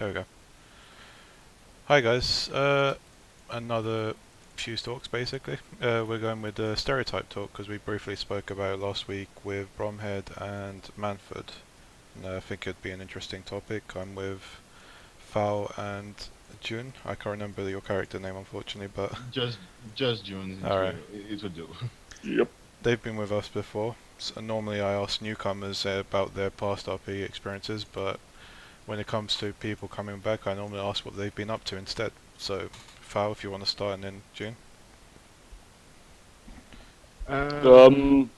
There we go. Hi guys, another few talks basically. We're going with the stereotype talk because we briefly spoke about it last week with Bromhead and Manford. And I think it'd be an interesting topic. I'm with Thal and Jun. I can't remember your character name unfortunately, but Just just June. alright. It will do. Yep. They've been with us before. So normally I ask newcomers about their past RP experiences, but when it comes to people coming back, I normally ask what they've been up to instead. So, Fal, if you want to start, and then June. Um,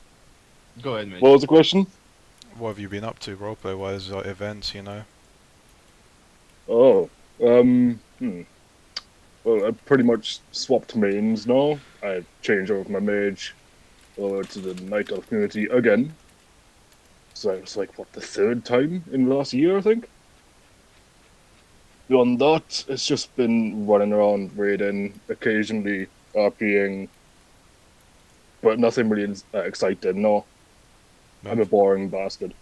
Go ahead, mate. what was the question? What have you been up to, roleplay-wise, or events, you know? Oh, well, I pretty much swapped mains now. I changed over my mage over to the Night Elf community again. So it's like, what, the third time in the last year, I think? Beyond that, it's just been running around raiding, occasionally RPing, but nothing really exciting, no. I'm a boring bastard.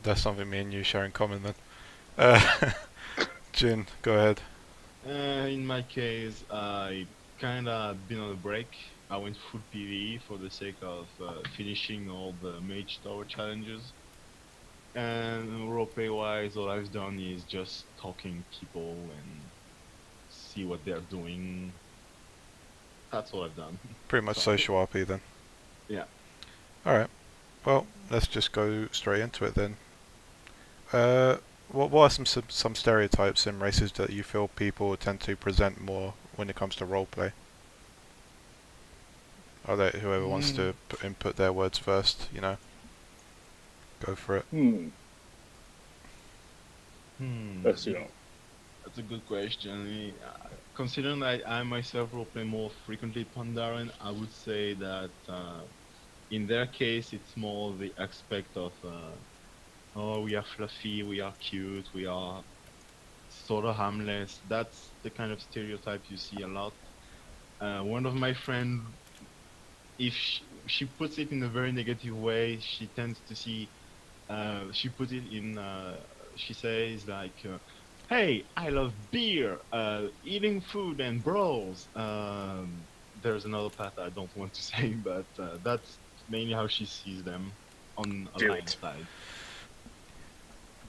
That's something me and you share in common then. Uh, June, go ahead. In my case, I kinda been on a break. I went full PvE for the sake of finishing all the mage tower challenges. And roleplay wise, all I've done is just talking people and see what they're doing. That's all I've done. Pretty much So, social RP then. yeah. Alright, well, let's just go straight into it then. What are some stereotypes in races that you feel people tend to present more when it comes to roleplay? I'll let whoever wants to input their words first, you know. Go for it. That's, you know. That's a good question. Considering that I myself roleplay more frequently Pandaren, I would say that in their case it's more the aspect of oh, we are fluffy, we are cute, we are sort of harmless. That's the kind of stereotype you see a lot. One of my friends, if she puts it in a very negative way, she tends to see, she put it in, she says like, hey, I love beer, eating food and brawls. There's another part I don't want to say, but that's mainly how she sees them on Do Alliance it. side.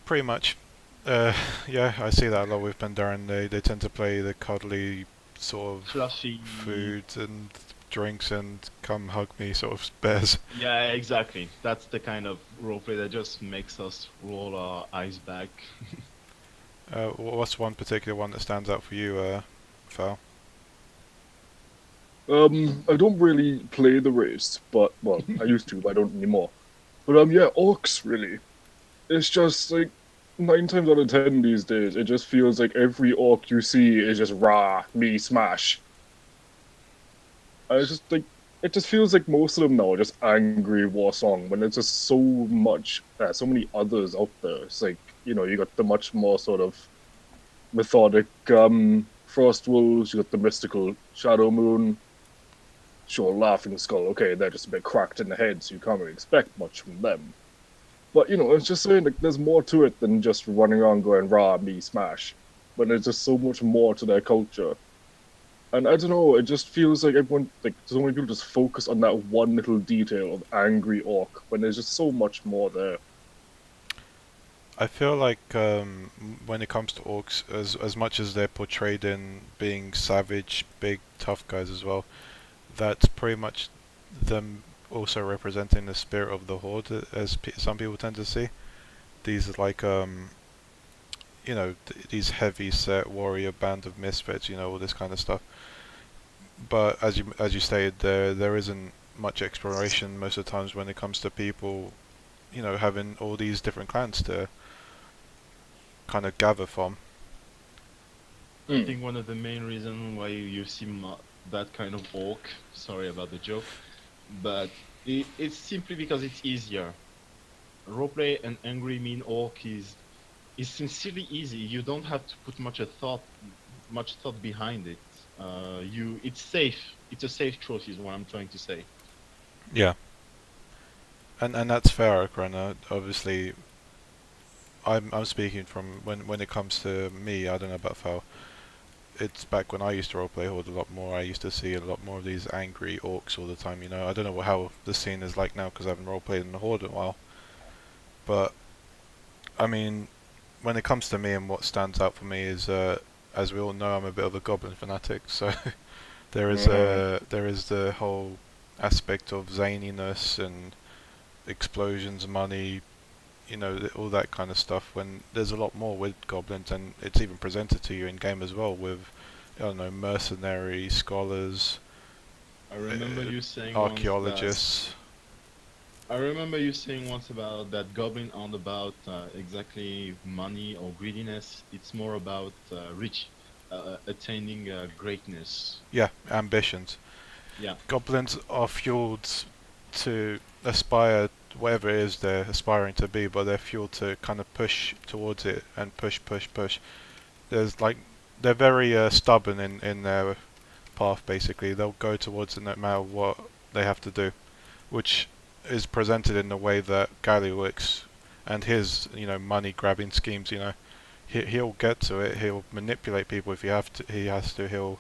Pretty much. Yeah, I see that a lot with Pandaren. They tend to play the cuddly sort of Fluffy. food and drinks and come hug me sort of bears. Yeah, exactly. That's the kind of roleplay that just makes us roll our eyes back. What's one particular one that stands out for you, Fal? I don't really play the race, but, well, I used to, but I don't anymore. But, yeah, orcs, really. It's just, like, 9 times out of 10 these days, it just feels like every orc you see is just rah, me, smash. I just, like, it just feels like most of them now are just angry war song, when there's just so much, so many others out there. It's like, you know, you got the much more sort of methodic, Frost Wolves, you got the mystical Shadow Moon. Sure, Laughing Skull, okay, they're just a bit cracked in the head, so you can't really expect much from them. But, you know, it's just saying, like, there's more to it than just running around going, rah, me, smash. But there's just so much more to their culture. And I don't know, it just feels like everyone, like, so many people just focus on that one little detail of angry orc, when there's just so much more there. I feel like when it comes to orcs, as much as they're portrayed in being savage, big, tough guys as well, that's pretty much them also representing the spirit of the horde, as some people tend to see. These like you know, these heavy set warrior band of misfits, you know, all this kind of stuff. But as you stated, there isn't much exploration most of the times when it comes to people, you know, having all these different clans to kind of gather from. I think one of the main reasons why you see that kind of orc, sorry about the joke, but it's simply because it's easier. Roleplay an angry mean orc is sincerely easy. You don't have to put much thought behind it. It's safe. It's a safe choice, is what I'm trying to say. Yeah, and that's fair, Okrana. Obviously, I'm speaking from when it comes to me. I don't know about Fal. It's back when I used to roleplay Horde a lot more. I used to see a lot more of these angry orcs all the time. You know, I don't know how the scene is like now because I haven't roleplayed in the Horde in a while. But I mean, when it comes to me and what stands out for me is, as we all know, I'm a bit of a goblin fanatic. So there is the whole aspect of zaniness and explosions, money, you know, all that kind of stuff. When there's a lot more with goblins, and it's even presented to you in game as well with, I don't know, mercenary scholars, I remember you saying once that archaeologists. I remember you saying once about that goblin aren't about exactly money or greediness. It's more about attaining greatness. Yeah, ambitions. Yeah, Goblins are fueled to aspire whatever it is they're aspiring to be, but they're fueled to kind of push towards it and push, push, push. There's like they're very stubborn in their path. Basically, they'll go towards it no matter what they have to do, which is presented in the way that Gallywix and his money grabbing schemes. He'll get to it. He'll manipulate people if he have to. He has to. He'll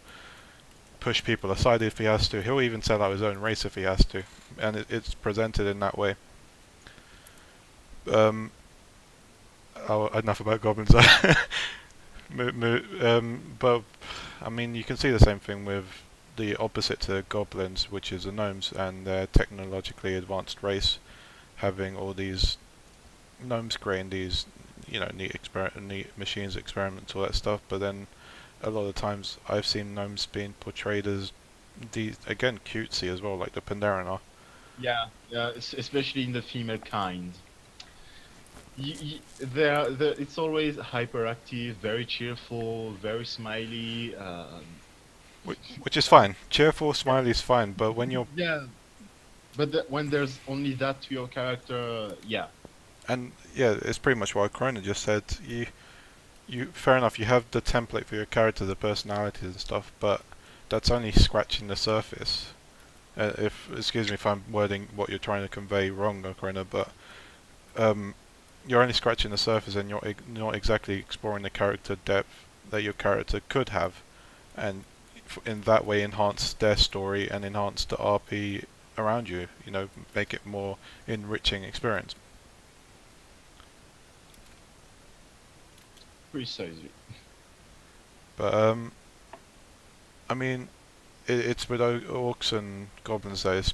push people aside if he has to. He'll even sell out his own race if he has to, and it's presented in that way. Um, enough about goblins. But I mean, you can see the same thing with the opposite to goblins, which is the gnomes and their technologically advanced race, having all these gnomes creating these, neat machines, experiments, all that stuff. But then a lot of times I've seen gnomes being portrayed as these again cutesy as well, like the Pandaren are. yeah, yeah. Especially in the female kind. It's always hyperactive, very cheerful, very smiley. Which is fine. Cheerful, smiley is fine, but when you're Yeah, but when there's only that to your character, yeah, and yeah, it's pretty much what Corona just said. You fair enough. You have the template for your character, the personalities and stuff, but that's only scratching the surface. If excuse me if I'm wording what you're trying to convey wrong, Corona, but um, you're only scratching the surface, and you're not exactly exploring the character depth that your character could have, and in that way enhance their story and enhance the RP around you. You know, make it more enriching experience. precisely. But I mean, it's with orcs and goblins that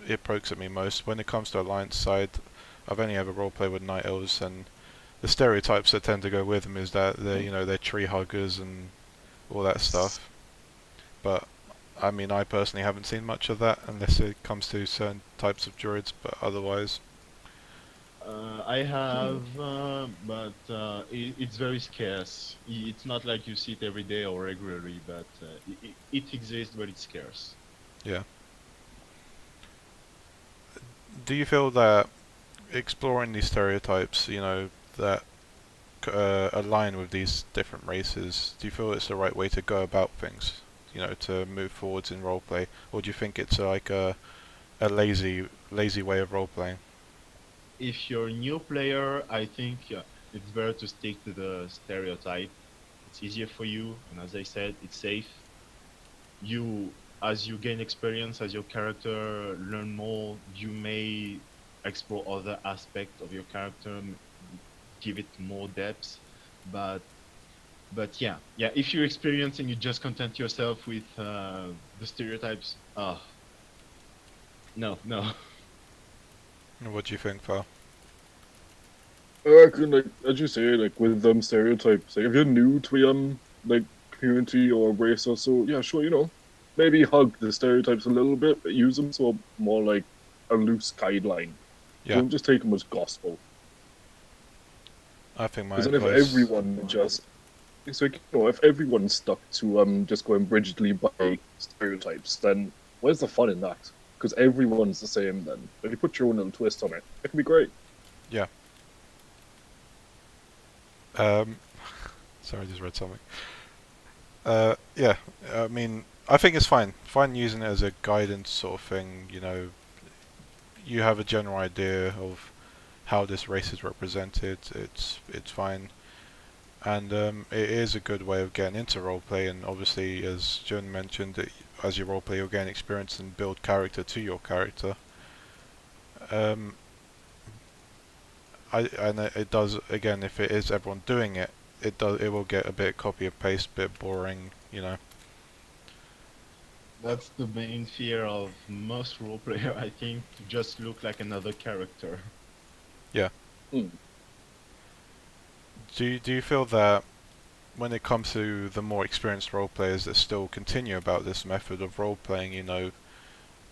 it pokes at me most. When it comes to alliance side, I've only ever roleplayed with night elves, and the stereotypes that tend to go with them is that they're tree huggers and all that stuff. But I mean, I personally haven't seen much of that unless it comes to certain types of druids. But otherwise, I have, but it's very scarce. It's not like you see it every day or regularly, but it exists, but it's scarce. yeah. Do you feel that exploring these stereotypes, that align with these different races, do you feel it's the right way to go about things? To move forwards in roleplay, or do you think it's like a lazy way of roleplaying? If you're a new player, I think it's better to stick to the stereotype. It's easier for you, and as I said, it's safe. You, as you gain experience, as your character learn more, you may explore other aspects of your character, give it more depth. But yeah. If you're experienced and you just content yourself with the stereotypes, no. What do you think, Val? I reckon, like as you say, like with stereotypes, like if you're new to like community or race or so, yeah, sure, maybe hug the stereotypes a little bit, but use them so more like a loose guideline. Yeah, Don't just take them as gospel. I think my Because then if advice. everyone just, it's like if everyone stuck to just going rigidly by stereotypes, then where's the fun in that? Because everyone's the same. Then if you put your own little twist on it, it can be great. Yeah. Um, sorry, I just read something. Yeah, I mean, I think it's fine. Fine using it as a guidance sort of thing. You have a general idea of how this race is represented, it's fine. And it is a good way of getting into roleplay, and obviously, as Jun mentioned, as you roleplay, you'll gain experience and build character to your character. Um, and it does, again, if it is everyone doing it, it will get a bit copy and paste, a bit boring, you know. That's the main fear of most role player, I think, to just look like another character. Yeah. Hmm. Do you feel that when it comes to the more experienced role players that still continue about this method of role playing, you know,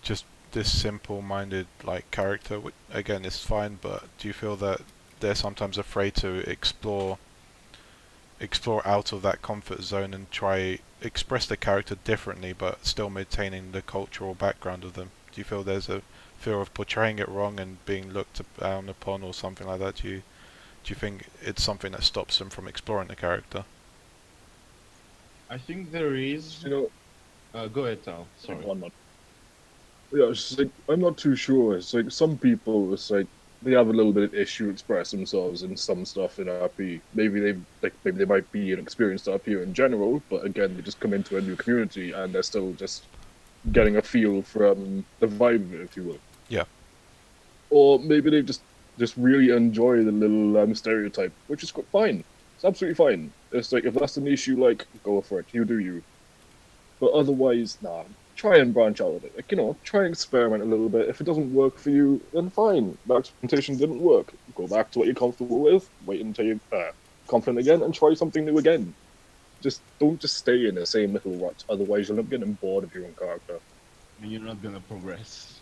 just this simple-minded like character, which, again, is fine, but do you feel that they're sometimes afraid to explore out of that comfort zone and try express the character differently, but still maintaining the cultural background of them? Do you feel there's a fear of portraying it wrong and being looked down upon or something like that? Do you think it's something that stops them from exploring the character? I think there is. You know, Go ahead, Tal. Sorry. one month. Yeah, it's like I'm not too sure. It's like some people, it's like they have a little bit of issue to express themselves in some stuff in RP. Maybe they might be an experienced RP in general, but again, they just come into a new community and they're still just getting a feel from the vibe of it, if you will. Yeah. Or maybe they just really enjoy the little stereotype, which is fine. It's absolutely fine. It's like if that's an issue, like go for it. You do you. But otherwise, nah. Try and branch out a bit. Like, you know, try and experiment a little bit. If it doesn't work for you, then fine. That experimentation didn't work. Go back to what you're comfortable with. Wait until you're confident again, and try something new again. Just don't just stay in the same little rut. Otherwise, you'll end up getting bored of your own character. And you're not gonna progress.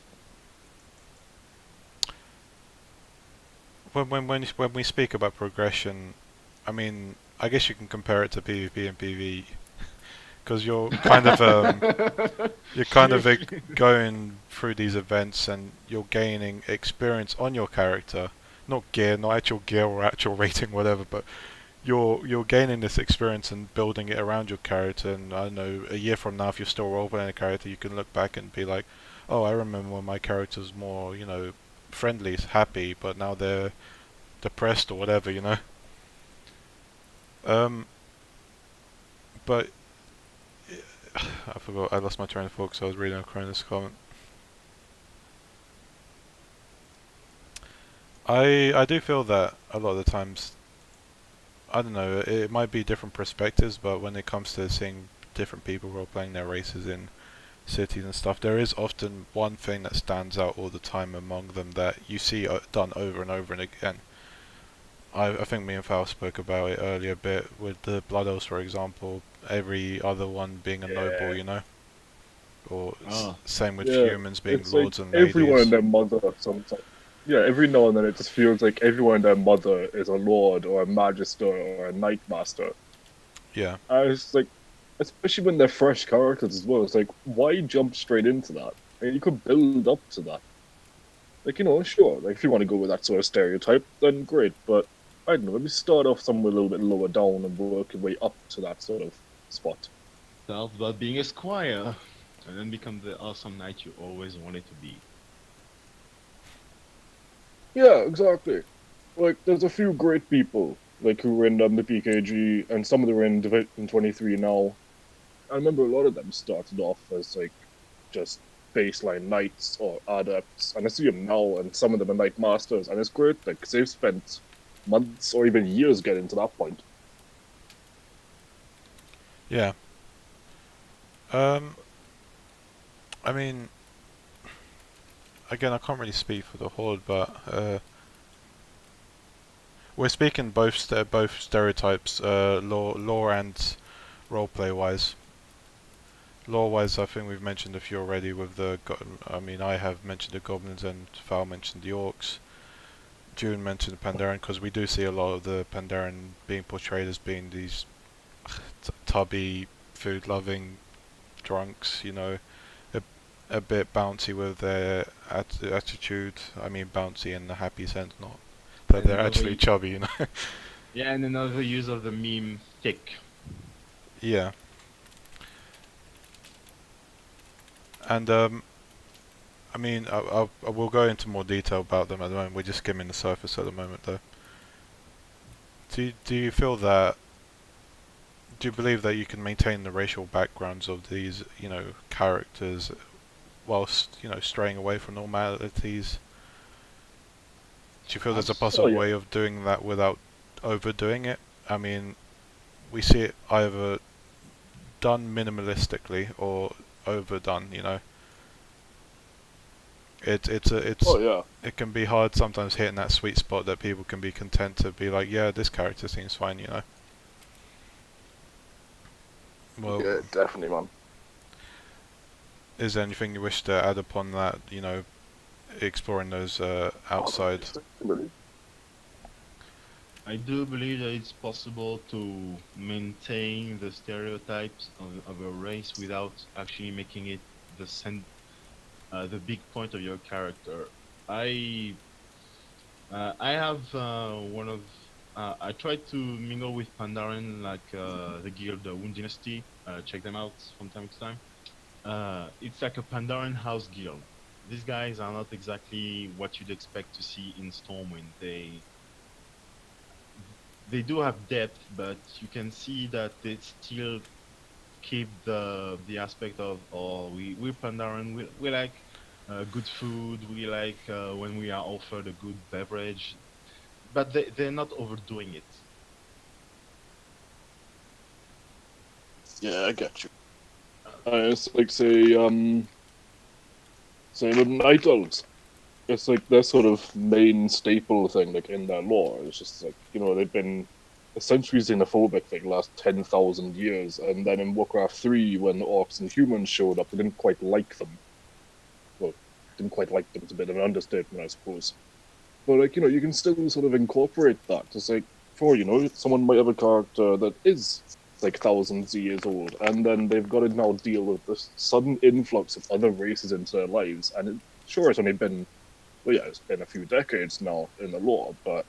When we speak about progression, I mean, I guess you can compare it to PvP and PvE, because you're kind of going through these events and you're gaining experience on your character, not gear, not actual gear or actual rating, whatever, but you're gaining this experience and building it around your character. And I don't know, a year from now, if you're still role-playing a character, you can look back and be like, oh, I remember when my character's more, you know, friendly, happy, but now they're depressed or whatever, you know. But I forgot. I lost my train of thought because I was reading Cronus' comment. I do feel that a lot of the times, I don't know, it might be different perspectives, but when it comes to seeing different people role playing their races in cities and stuff, there is often one thing that stands out all the time among them that you see done over and over and again. I think me and Thal spoke about it earlier a bit with the Blood Elves, for example. Every other one being a noble, you know, or same with Yeah, humans being it's lords like and ladies. everyone and their mother sometimes. Yeah, every now and then it just feels like everyone and their mother is a lord or a magister or a knight master. Yeah, It's like, especially when they're fresh characters as well. It's like, why jump straight into that? I mean, you could build up to that. Like, you know, sure, like if you want to go with that sort of stereotype, then great. But I don't know, maybe start off somewhere a little bit lower down and work your way up to that sort of spot. Self about being a squire, and then become the awesome knight you always wanted to be. Yeah, exactly. Like, there's a few great people, like, who were in the PKG, and some of them are in Division 23 now. I remember a lot of them started off as, like, just baseline knights or adepts, and I see them now, and some of them are knight masters, and it's great, like, 'cause they've spent months or even years getting to that point. yeah. I mean, again, I can't really speak for the Horde, but we're speaking both stereotypes, lore and roleplay wise. Lore wise, I think we've mentioned a few already. With I mean, I have mentioned the goblins, and Val mentioned the orcs. June mentioned the Pandaren, because we do see a lot of the Pandaren being portrayed as being these tubby, food-loving drunks, you know, a bit bouncy with their attitude. I mean, bouncy in the happy sense, not that they're actually chubby, you know. Yeah, and another use of the meme thick. Yeah. And I mean, I will go into more detail about them at the moment. We're just skimming the surface at the moment, though. Do you feel that? Do you believe that you can maintain the racial backgrounds of these, characters whilst, straying away from normalities? Do you feel there's a Oh possible yeah. way of doing that without overdoing it? I mean, we see it either done minimalistically or overdone. Oh yeah. It can be hard sometimes hitting that sweet spot that people can be content to be like, yeah, this character seems fine. Well, Yeah, definitely, man. is there anything you wish to add upon that? Exploring those Oh, outside. really. I do believe that it's possible to maintain the stereotypes of a race without actually making it the big point of your character. I I have one of I tried to mingle with Pandaren, like the guild Wound Dynasty. Check them out from time to time. It's like a Pandaren house guild. These guys are not exactly what you'd expect to see in Stormwind. They do have depth, but you can see that they still keep the aspect of, oh, we're Pandaren, we like good food, we like when we are offered a good beverage, but they're not overdoing it. Yeah, I get you. It's like say with night elves. It's like their sort of main staple thing, like in their lore. It's just like they've been essentially xenophobic for the last 10,000 years, and then in Warcraft 3, when the orcs and humans showed up, they didn't quite like them. Well, didn't quite like them. It's a bit of an understatement, I suppose. But like you can still sort of incorporate that. Just like for someone might have a character that is like thousands of years old, and then they've got to now deal with this sudden influx of other races into their lives. And sure, it's only been it's been a few decades now in the lore, but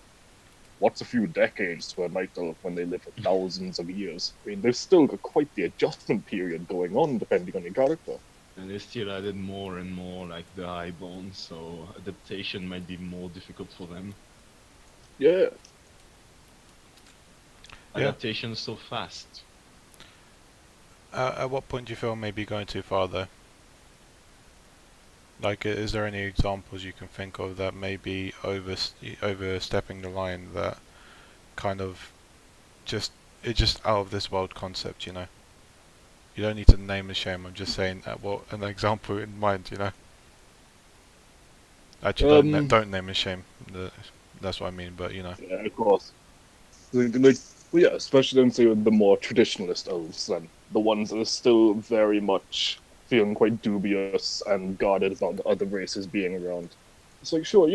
what's a few decades to a night elf when they live for thousands of years? I mean, there's still quite the adjustment period going on depending on your character. And they still added more and more, like the highborn, so adaptation might be more difficult for them. Yeah. Yeah. Adaptation so fast. At what point do you feel maybe going too far though? Like, is there any examples you can think of that may be overstepping the line, that kind of it's just out of this world concept? You don't need to name and shame. I'm just saying what an example in mind. Actually, don't name and shame. That's what I mean. But Yeah, of course. Like, well, yeah, especially then say with the more traditionalist elves, then the ones that are still very much feeling quite dubious and guarded about the other races being around. It's like, sure,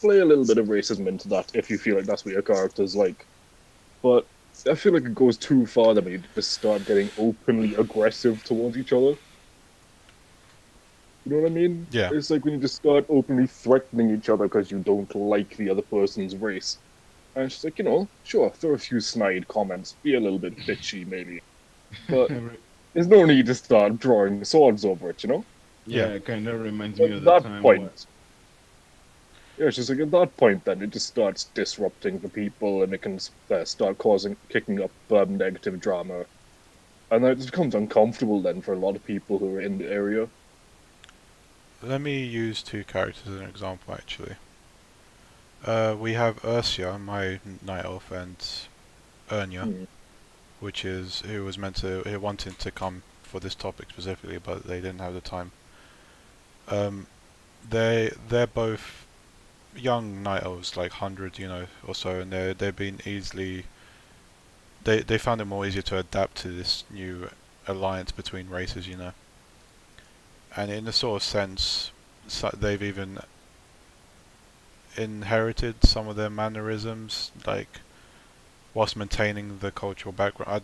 play a little bit of racism into that if you feel like that's what your character's like. But I feel like it goes too far that when you just start getting openly aggressive towards each other. You know what I mean? yeah, It's like when you just start openly threatening each other because you don't like the other person's race. And it's just like, sure, throw a few snide comments, be a little bit bitchy maybe. But there's no need to start drawing swords over it. Yeah, Yeah. it kind of reminds me At of the that time point, yeah, it's just like at that point, then it just starts disrupting the people, and it can start kicking up negative drama, and then it just becomes uncomfortable then for a lot of people who are in the area. let me use two characters as an example. Actually, we have Ursia, my night elf, and Ernia, Hmm. who was who wanted to come for this topic specifically, but they didn't have the time. Um, they're both young night elves, like 100, or so, and they've been easily. They found it more easier to adapt to this new alliance between races. And in a sort of sense, they've even inherited some of their mannerisms, like whilst maintaining the cultural background.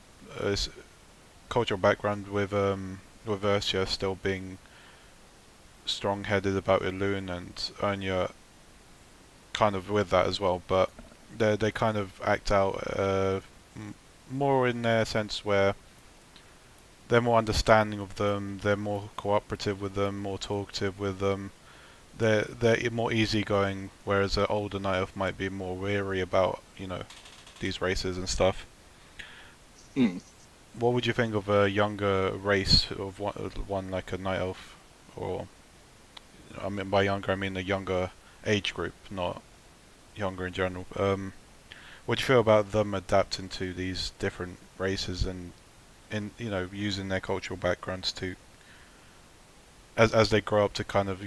Cultural background with Ursia still being strong-headed about Elune, and Anya kind of with that as well, but they kind of act out more in their sense where they're more understanding of them, they're more cooperative with them, more talkative with them, they're more easygoing, whereas an older night elf might be more weary about these races and stuff. Hmm. What would you think of a younger race of one like a night elf, or I mean by younger I mean a younger age group, not younger in general. What do you feel about them adapting to these different races and in using their cultural backgrounds to as they grow up to kind of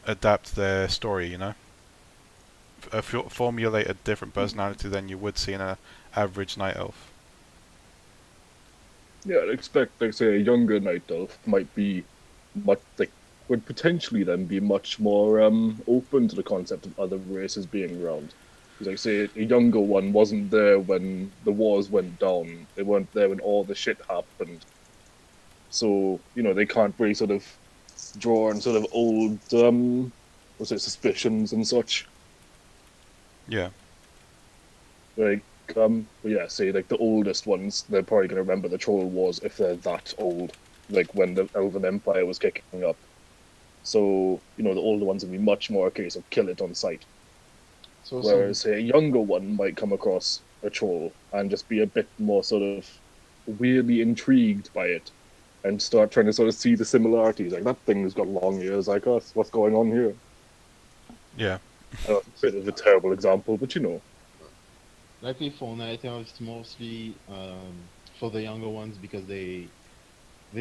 adapt their story, formulate a different personality than you would see in a average night elf. Yeah, I'd expect, like, say, a younger night elf might be much like would potentially then be much more open to the concept of other races being around. Because, like, say, a younger one wasn't there when the wars went down. They weren't there when all the shit happened. So, they can't really sort of draw on sort of old, what's it, suspicions and such. Yeah, Like, but yeah, say, like, the oldest ones, they're probably going to remember the Troll Wars if they're that old, like, when the Elven Empire was kicking up. So, the older ones would be much more a case of kill it on sight. So Whereas, say, a younger one might come across a troll and just be a bit more sort of weirdly intrigued by it and start trying to sort of see the similarities. Like, that thing's got long ears like us. What's going on here? yeah, I know it's a bit of a terrible example, but likely for night elves, it's mostly for the younger ones because they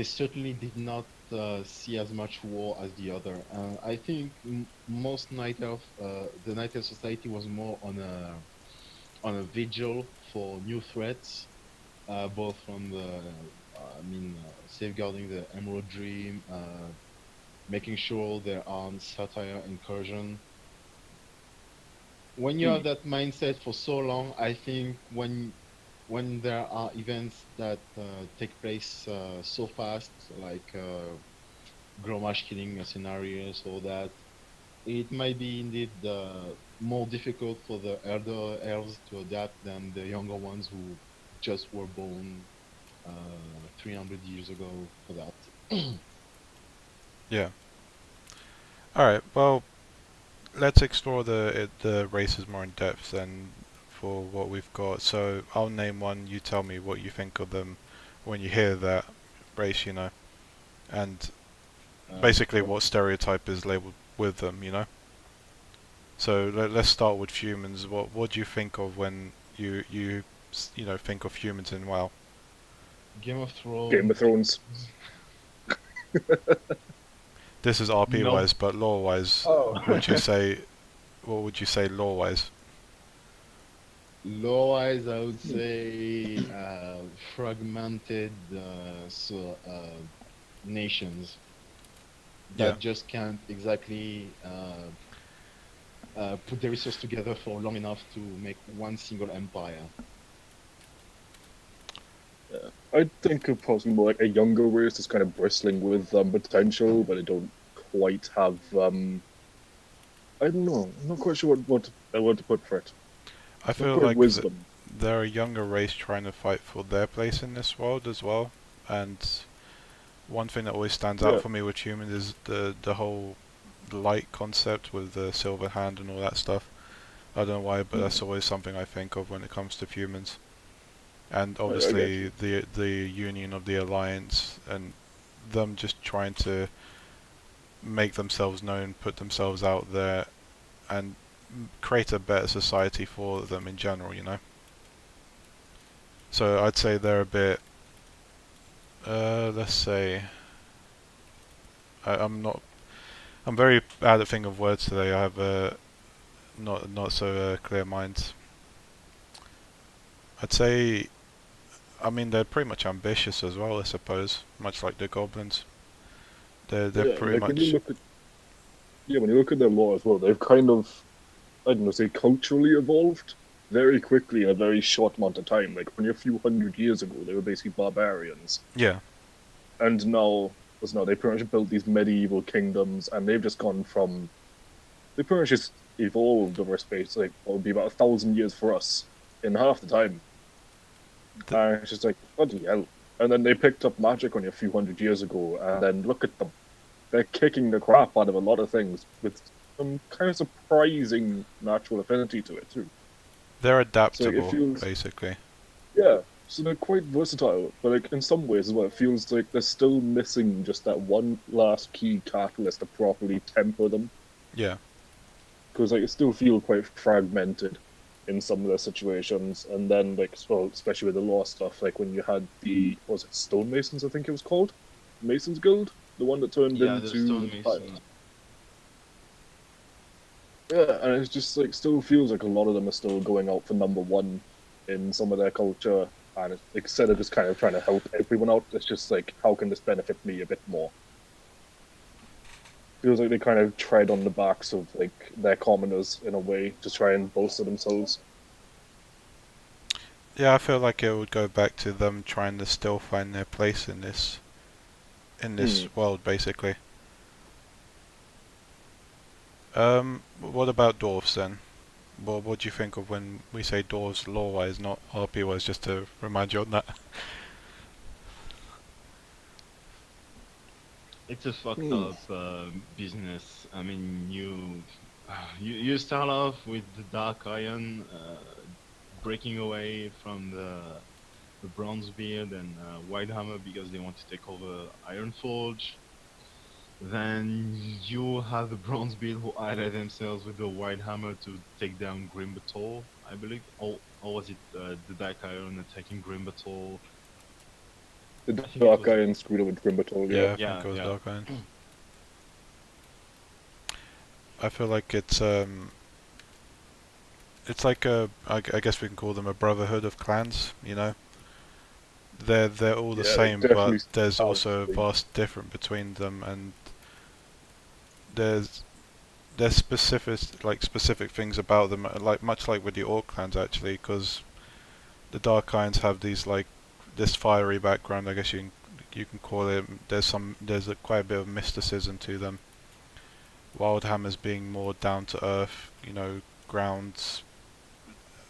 certainly did not see as much war as the other. I think most night elf, the night elf society was more on a vigil for new threats, both from safeguarding the Emerald Dream, making sure there aren't satire incursion. When you have that mindset for so long, I think when there are events that take place so fast, like Gromash killing scenarios or that, it might be indeed more difficult for the elder elves to adapt than the younger ones who just were born 300 years ago for that. yeah. All right. Well, let's explore the races more in depth then for what we've got. So I'll name one. You tell me what you think of them when you hear that race, and basically Sure. what stereotype is labeled with them. So let's start with humans. What do you think of when you think of humans in WoW? Game of Game of Thrones. Thrones. This is RP No. wise, but lore wise, Oh. would you say what would you say lore wise? Law-wise, I would say fragmented nations Yeah. that just can't exactly put their resources together for long enough to make one single empire. Yeah. I think of possibly more like a younger race that's kind of bristling with potential, but they don't quite have. I don't know. I'm not quite sure what to put for it. I Not feel quite like wisdom. they're a younger race trying to fight for their place in this world as well. And one thing that always stands out Yeah. for me with humans is the whole light concept with the silver hand and all that stuff. I don't know why, but that's always something I think of when it comes to humans. And I get obviously you. the union of the alliance and them just trying to make themselves known, put themselves out there, and create a better society for them in general. So I'd say they're a bit, let's say, I'm not, I'm very bad at thinking of words today. I have a not so clear mind. I'd say, I mean, they're pretty much ambitious as well, I suppose, much like the goblins. They're Yeah, pretty like much, when you look at their law as well, they've kind of, I don't know, say culturally evolved very quickly in a very short amount of time. Like only a few hundred years ago, they were basically barbarians, yeah, and now they pretty much built these medieval kingdoms, and they've just gone from they pretty much just evolved over a space like what would be about 1,000 years for us in half the time. th- And it's just like bloody hell. And then they picked up magic only a few hundred years ago, and then look at them. they're kicking the crap out of a lot of things with some kind of surprising natural affinity to it too. They're So like, it adaptable, feels, basically. yeah. So they're quite versatile, but like in some ways as well, it feels like they're still missing just that one last key catalyst to properly temper them. Yeah. Because like it still feels quite fragmented in some of the situations, and then like well, especially with the law stuff, like when you had the what was it stonemasons, I think it was called, Masons Guild, the one that turned Yeah, the into the Empire. stonemason. Yeah, and it's just like still feels like a lot of them are still going out for number one in some of their culture, and instead of just kind of trying to help everyone out, it's just like how can this benefit me a bit more? Feels like they kind of tread on the backs of like their commoners in a way to try and bolster themselves. Yeah, I feel like it would go back to them trying to still find their place in this Hmm. world, basically. What about dwarves then? What do you think of when we say dwarves lore-wise, not RP-wise, just to remind you on that? It's a fucked Hmm. up business. I mean, you start off with the Dark Iron, breaking away from the Bronzebeard and Whitehammer because they want to take over Ironforge. Then you have the Bronzebeard who ally themselves with the Whitehammer to take down Grimbatol, I believe. Or was it the Dark Iron attacking Grimbatol? The I think it Dark was. Iron screwed up with Grimbatol, yeah. Yeah, I think Yeah, it was yeah. Dark Iron. I feel like it's like I guess we can call them a brotherhood of clans, you know? They're all the Yeah, they same, but definitely there's have also a like, vast difference between them, and there's specific things about them, like much like with the Orc clans actually, because the Dark Irons have these like this fiery background, I guess you can call it. There's quite a bit of mysticism to them. Wildhammers being more down to earth, you know, grounds.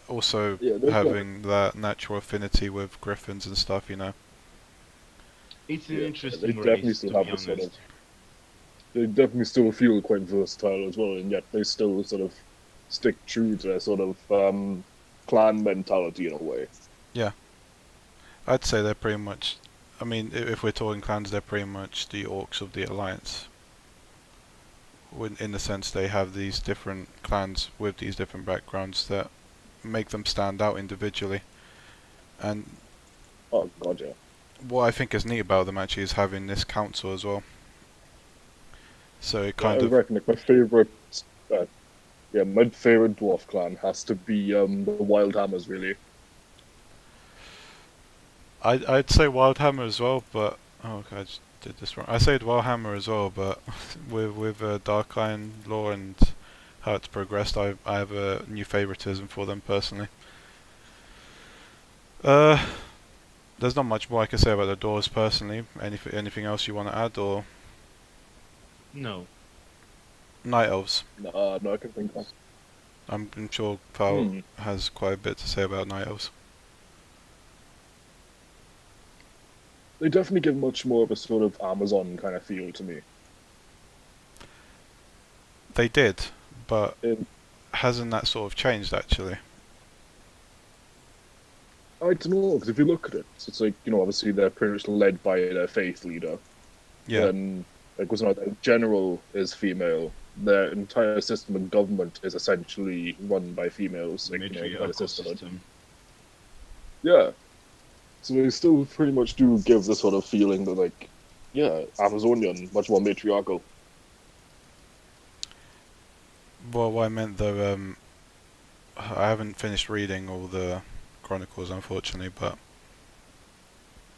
Also yeah, having that natural affinity with griffins and stuff, you know. It's an yeah, they interesting definitely race, still to be have this sort of honest. they definitely still feel quite versatile as well, and yet they still sort of stick true to their sort of clan mentality in a way. Yeah, I'd say they're pretty much. I mean, if we're talking clans, they're pretty much the orcs of the alliance. In the sense they have these different clans with these different backgrounds that make them stand out individually. And Oh god, yeah. what I think is neat about them actually is having this council as well. So it Yeah, I kind of, reckon like my favorite uh, yeah, my favorite dwarf clan has to be the Wild Hammers really. I'd say Wildhammer as well, but oh, okay, I just did this wrong. I said Wildhammer as well, but with Dark Iron lore and how it's progressed, I have a new favoritism for them personally. Uh, there's not much more I can say about the doors personally. Anything else you want to add, or No. night elves? No, I can think of. I'm sure Thal Hmm. has quite a bit to say about night elves. They definitely give much more of a sort of Amazon kind of feel to me. They did, but And hasn't that sort of changed actually? I don't know, because if you look at it, it's like, obviously they're pretty much led by their faith leader. Yeah, Then, like, was not the general is female. Their entire system of government is essentially run by females, like, by the Matriarchal sisterhood. system. Yeah. So they still pretty much do give the sort of feeling that, like, yeah, Amazonian, much more matriarchal. well, what I meant though, I haven't finished reading all the chronicles unfortunately, but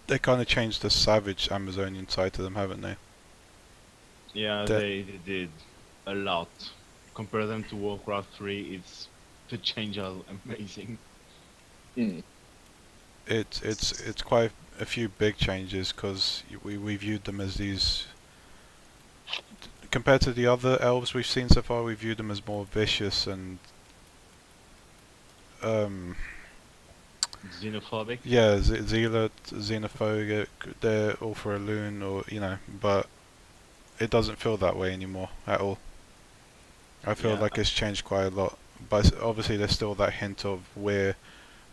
they kind of changed the savage Amazonian side to them, haven't they? Yeah, That they did a lot. Compare them to Warcraft 3, it's the change are amazing. Hmm. it's quite a few big changes because we viewed them as these compared to the other elves we've seen so far. We viewed them as more vicious and um, Xenophobic. yeah, zealot, xenophobic. They're all for a loon, or you know, but it doesn't feel that way anymore at all. I feel Yeah, like it's changed quite a lot, but obviously there's still that hint of we're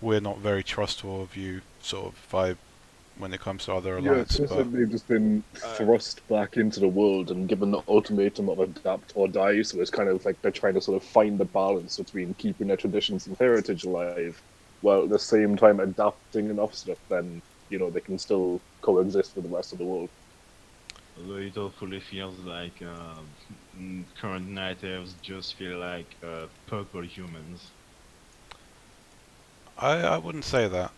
not very trustful of you sort of vibe when it comes to other Yeah, it alliance. feels But like they've just been uh, thrust back into the world and given the ultimatum of adapt or die. So it's kind of like they're trying to sort of find the balance between keeping their traditions and heritage alive, while at the same time adapting enough so that then they can still coexist with the rest of the world. although it hopefully feels like current natives just feel like purple humans. I wouldn't say that.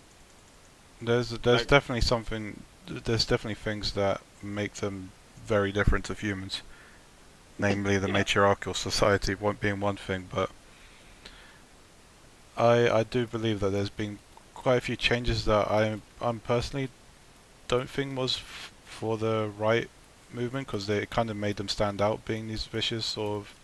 There's Like, definitely something. There's definitely things that make them very different to humans. Namely, the yeah, matriarchal society being one thing, but I do believe that there's been quite a few changes that I'm personally don't think was for the right movement because they kind of made them stand out being these vicious sort of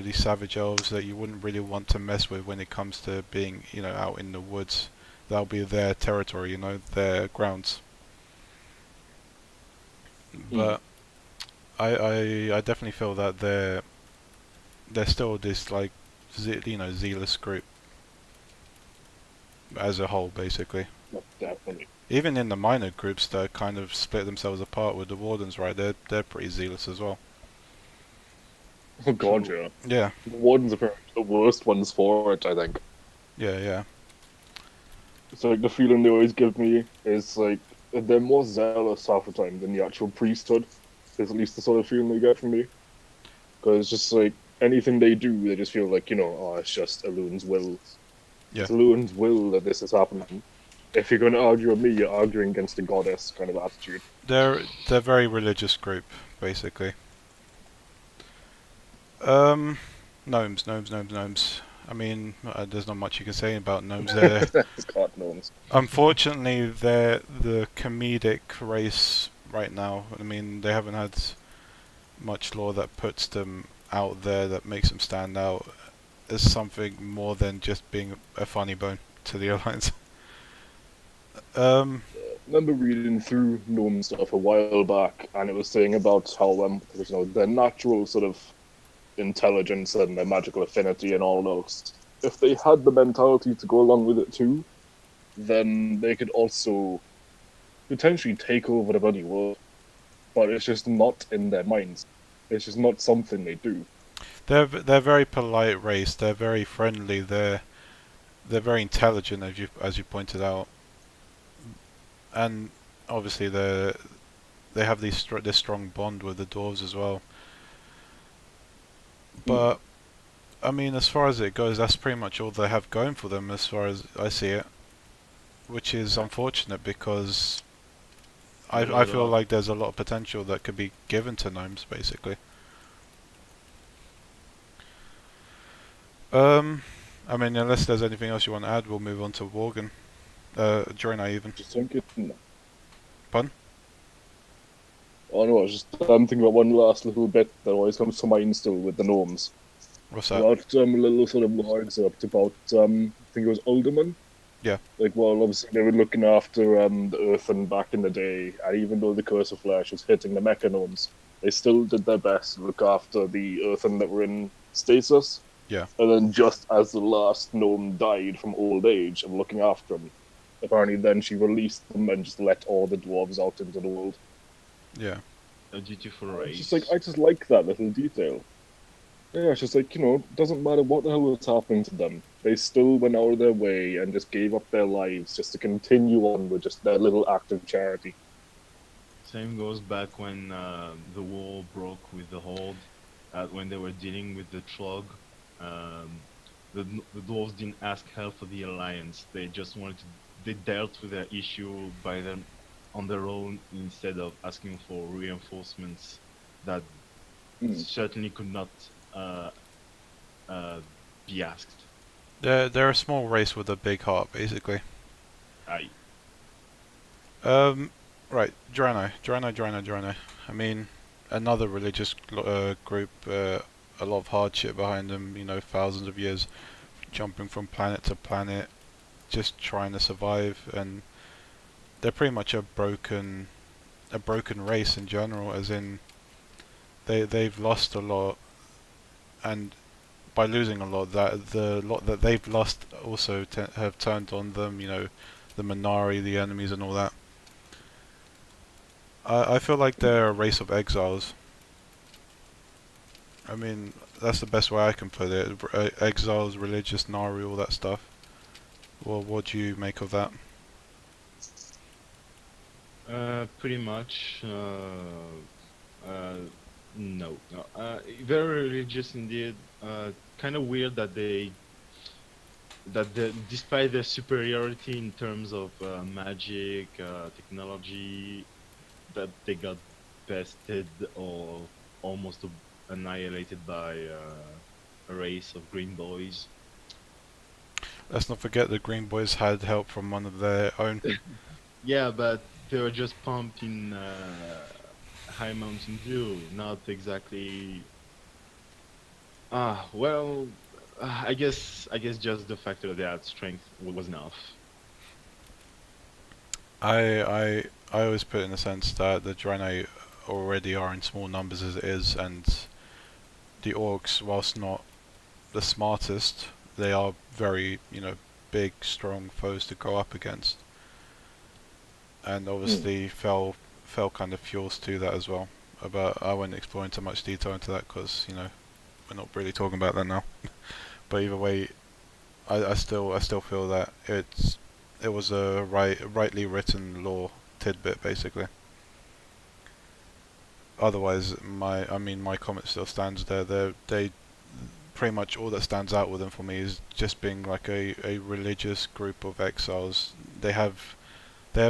these savage elves that you wouldn't really want to mess with when it comes to being out in the woods. That'll be their territory, their grounds. Mm. But I definitely feel that they're still this like zealous group as a whole basically. No, definitely. Even in the minor groups that kind of split themselves apart with the wardens, right? They're pretty zealous as well. Oh God, true. yeah. Yeah, The wardens are probably the worst ones for it, I think. yeah, yeah. So like the feeling they always give me is like they're more zealous half the time than the actual priesthood. Is at least the sort of feeling they get from me. Because just like anything they do, they just feel like oh, it's just Elun's will. Yeah, It's Elun's will that this is happening. If you're going to argue with me, you're arguing against the goddess kind of attitude. they're a very religious group, basically. Um, gnomes. I mean, there's not much you can say about gnomes. They're God knows. unfortunately they're the comedic race right now. I mean, they haven't had much lore that puts them out there that makes them stand out as something more than just being a funny bone to the alliance. Um, I remember reading through gnome stuff a while back, and it was saying about how their natural sort of intelligence and their magical affinity and all those. If they had the mentality to go along with it too, then they could also potentially take over the bloody world. But it's just not in their minds. It's just not something they do. they're very polite race. They're very friendly. They're very intelligent, as you pointed out, and obviously they have this strong bond with the dwarves as well. Mm. But I mean, as far as it goes, that's pretty much all they have going for them, as far as I see it, which is unfortunate because I Without feel a like there's a lot of potential that could be given to gnomes, basically. Um, I mean, unless there's anything else you want to add, we'll move on to Worgen. Jorna even. Just thinking. Pun? Oh no, I was just thinking about one last little bit that always comes to mind still with the gnomes. What's that? About a little sort of lore excerpt about I think it was Alderman. Yeah. Like, well, obviously they were looking after the Earthen back in the day, and even though the Curse of Flesh was hitting the Mecha gnomes, they still did their best to look after the Earthen that were in stasis. Yeah. And then just as the last gnome died from old age of looking after him, apparently then she released them and just let all the dwarves out into the world. Yeah. dutiful It's just like race. I just like that little detail. Yeah, it's just like, doesn't matter what the hell was happening to them. They still went out of their way and just gave up their lives just to continue on with just their little act of charity. Same goes back when the war broke with the Horde, when they were dealing with the Trog. Um, the dwarves didn't ask help for the Alliance. They just wanted to. They dealt with their issue by them on their own instead of asking for reinforcements that Hmm. certainly could not uh, uh, be asked. They're a small race with a big heart, basically. I Um, right, Drano. I mean, another religious group, a lot of hardship behind them. Thousands of years jumping from planet to planet, just trying to survive, and they're pretty much a broken race in general. As in, they've lost a lot, and by losing a lot, that the lot that they've lost also have turned on them. You know, the Minari, the enemies, and all that. I feel like they're a race of exiles. I mean, that's the best way I can put it. Exiles, religious, Nari, all that stuff. Well, what do you make of that? Pretty much. No, no. Very religious indeed. Kind of weird that despite their superiority in terms of magic, technology, that they got bested or almost annihilated by a race of green boys. Let's not forget the Green Boys had help from one of their own. Yeah, but they were just pumped in High Mountain Dew, not exactly. Well, I guess just the fact that they had strength was enough. I I I always put it in the sense that the Draenei already are in small numbers as it is, and the Orcs, whilst not the smartest, they are very, big, strong foes to go up against. And obviously, fell kind of fuels to that as well. But I won't explore into much detail into that because we're not really talking about that now. But either way, I still feel that it was a rightly written lore tidbit basically. Otherwise, my comment still stands there. They pretty much all that stands out with them for me is just being like a religious group of exiles. They have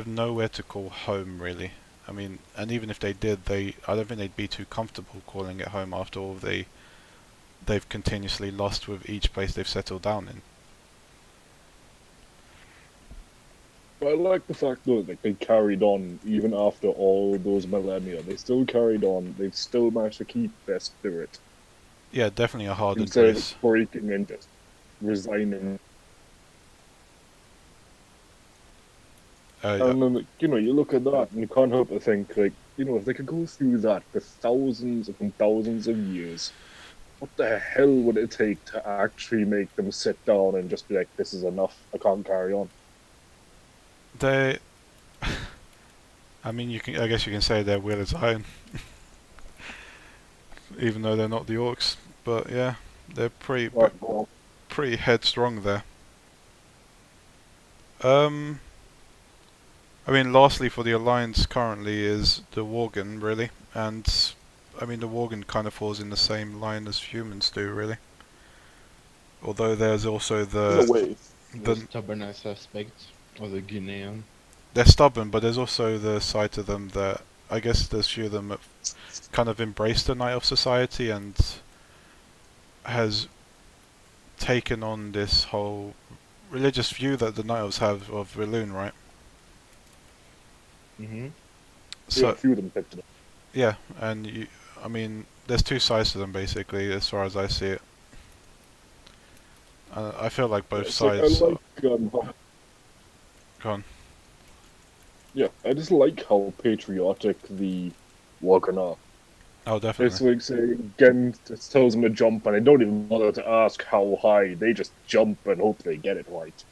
nowhere to call home really. I mean, and even if they did, I don't think they'd be too comfortable calling it home after all they've continuously lost with each place they've settled down in. But I like the fact though, like they carried on even after all those millennia. They still carried on. They've still managed to keep their spirit Yeah, definitely a hardened instead race. of breaking and just resigning. And then, you look at that and you can't help but think, like, if they could go through that for thousands and thousands of years, what the hell would it take to actually make them sit down and just be like, this is enough, I can't carry on? they, I mean, I guess you can say their will is iron, even though they're not the orcs. But yeah, they're But, well, pretty headstrong there. Um, I mean, lastly for the alliance currently is the Worgen really, and I mean the Worgen kind of falls in the same line as humans do really. Although there's also in a way, The the stubbornness aspect of the Guinean. they're stubborn, but there's also the side to them that I guess there's few of them that kind of embraced the Night of Society and has taken on this whole religious view that the Night Elves have of Riloon, right? Mm-hmm. yeah, a So few of them picked it up. yeah, and I mean, there's two sides to them basically, as far as I see it. I feel like Yeah, both it's like, sides. Go on. yeah, I just like how patriotic the Wogan are. Oh, It's definitely. like, say, Gent tells them to jump, and they don't even bother to ask how high. They just jump and hope they get it right.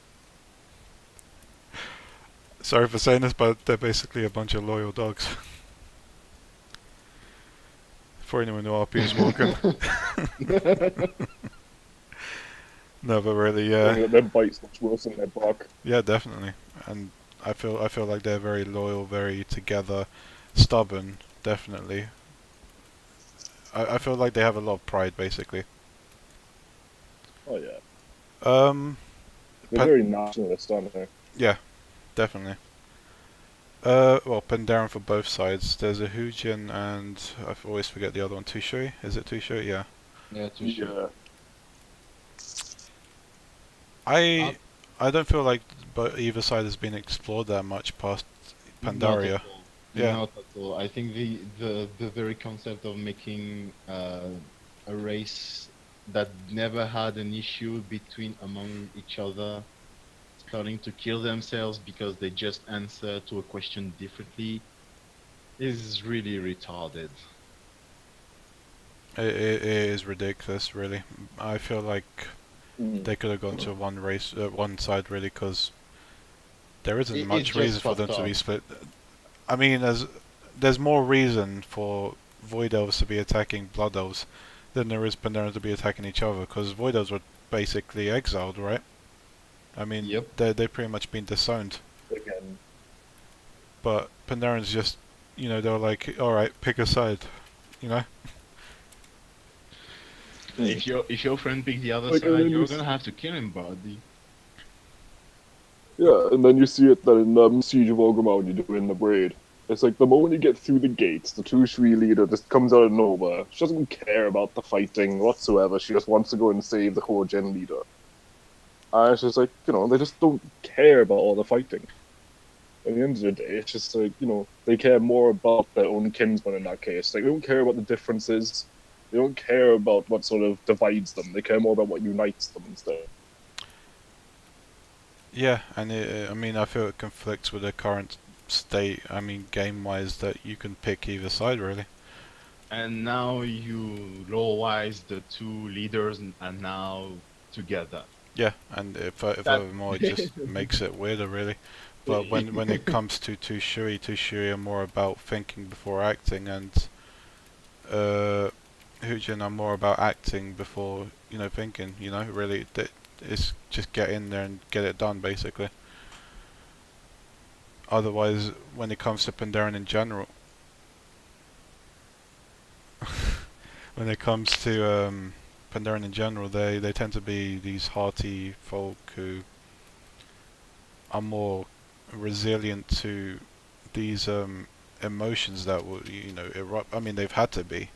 Sorry for saying this, but they're basically a bunch of loyal dogs. For anyone who RP's walking. No, but really, yeah, Only that their bite's much worse than their bark. yeah, definitely. And I feel like they're very loyal, very together, stubborn, definitely. I feel like they have a lot of pride, basically. Oh yeah, Um, they're Pan- very nationalist, aren't they? yeah, definitely. Well, Pandaren for both sides. There's a Hujin and I always forget the other one. Tushui? Is it Tushui? Yeah. Yeah, to sure. Yeah. I I don't feel like either side has been explored that much past Not at Pandaria. all. Yeah, Not at all. I think the very concept of making a race that never had an issue between among each other, starting to kill themselves because they just answer to a question differently, is really retarded. It is ridiculous, really. I feel like Mm. they could have gone to one side really, because there isn't It's much just reason for them fucked to be up. split. I mean, there's more reason for Void Elves to be attacking Blood Elves than there is Pandaren to be attacking each other, because Void Elves were basically exiled, right? I mean, Yep. they've pretty much been disowned. Again. But Pandaren's just, they were like, all right, pick a side, you know? Mm. If your friend picks the other Like, and side, then you're gonna have to kill him, buddy. yeah, and then you see it then in Siege of Orgrimmar when you're doing the raid. It's like the moment you get through the gates, the two Shui leader just comes out of nowhere. She doesn't care about the fighting whatsoever. She just wants to go and save the core gen leader. And it's just like, they just don't care about all the fighting. At the end of the day, it's just like, they care more about their own kinsmen in that case. Like, they don't care about the differences. They don't care about what sort of divides them. They care more about what unites them instead. Yeah, and I mean, I feel it conflicts with the current state. I mean, game-wise, that you can pick either side, really. And now lore-wise, the two leaders are now together. Yeah, and if That furthermore, it just makes it weirder, really. But when it comes to Tushui are more about thinking before acting, and Hujin are more about acting before thinking. Really, it's just get in there and get it done, basically. Otherwise, when it comes to Pandaren in general, when it comes to Pandaren in general, they tend to be these hearty folk who are more resilient to these emotions that will erupt. I mean, they've had to be,